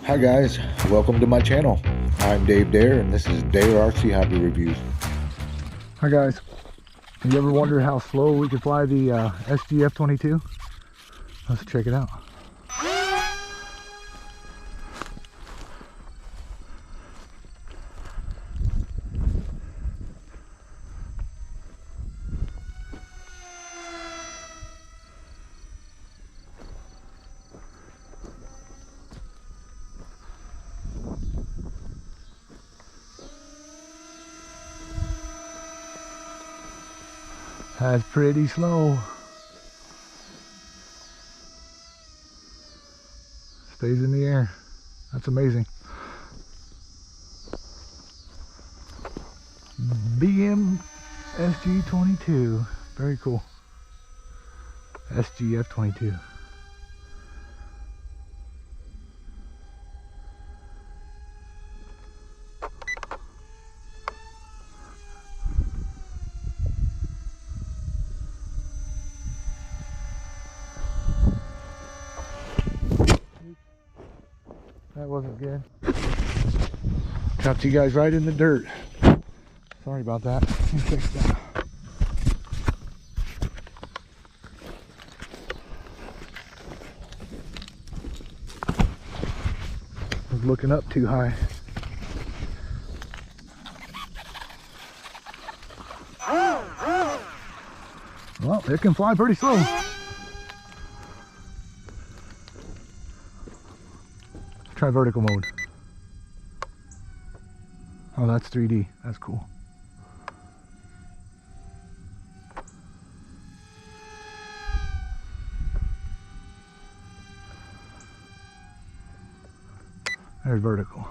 Hi guys, welcome to my channel. I'm Dave Dare and this is Dare RC Hobby Reviews. Hi guys, have you ever wondered how slow we can fly the SG F-22? Let's check it out. That's pretty slow. Stays in the air. That's amazing. BM SG-22. Very cool. SG F-22. That wasn't good. Dropped you guys right in the dirt. Sorry about that. Let me fix that. I was looking up too high. Well, it can fly pretty slow. Try vertical mode. Oh, that's 3D. That's cool. There's vertical.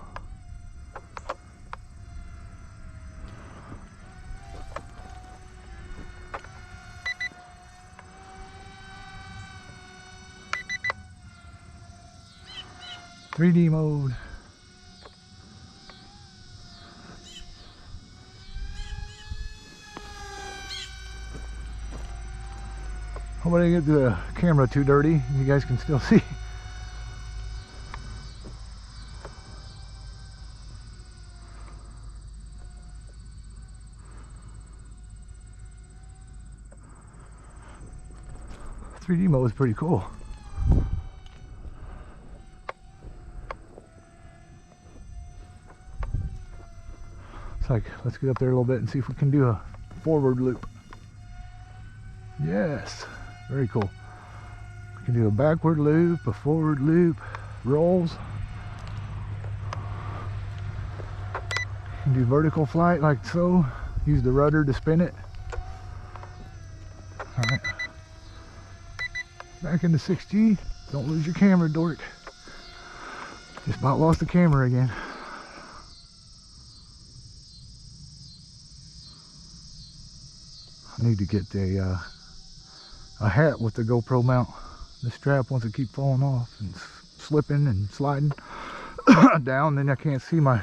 "3D mode." Hope I didn't get the camera too dirty. You guys can still see. "3D mode is pretty cool. It's like, let's get up there a little bit and see if we can do a forward loop. Yes, very cool. We can do a backward loop, a forward loop, rolls. You can do vertical flight like so. Use the rudder to spin it. All right. Back into 6G. Don't lose your camera, dork. Just about lost the camera again. I need to get a hat with the GoPro mount. The strap wants to keep falling off and slipping and sliding down. Then I can't see my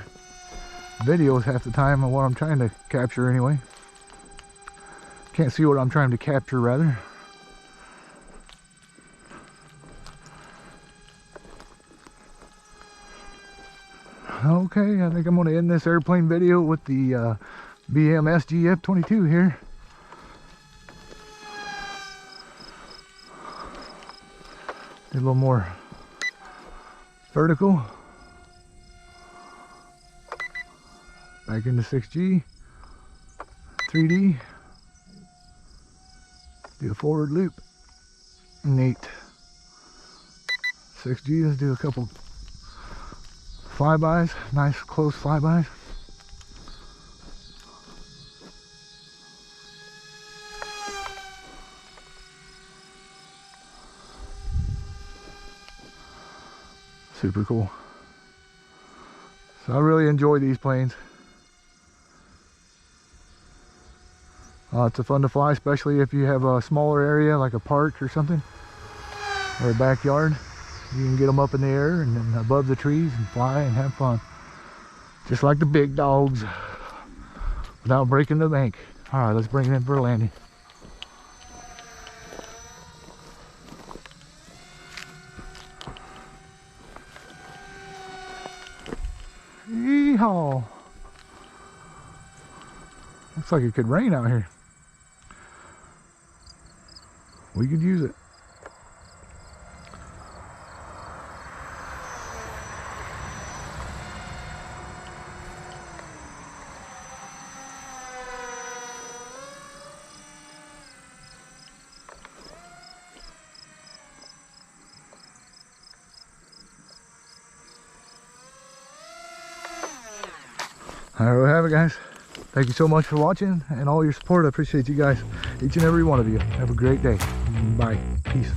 videos half the time of what I'm trying to capture anyway. Can't see what I'm trying to capture rather. Okay, I think I'm going to end this airplane video with the BM SG F-22 here. Do a little more vertical. Back into 6G. 3D. Do a forward loop. Neat. 6G, let's do a couple flybys. Nice close flybys. Super cool. So I really enjoy these planes. It's a fun to fly, especially if you have a smaller area like a park or something, or a backyard. You can get them up in the air and then above the trees and fly and have fun. Just like the big dogs, without breaking the bank. All right, let's bring it in for a landing. Yeehaw. Looks like it could rain out here. We could use it. There we have it, guys. Thank you so much for watching and all your support. I appreciate you guys, each and every one of you. Have a great day. Bye. Peace.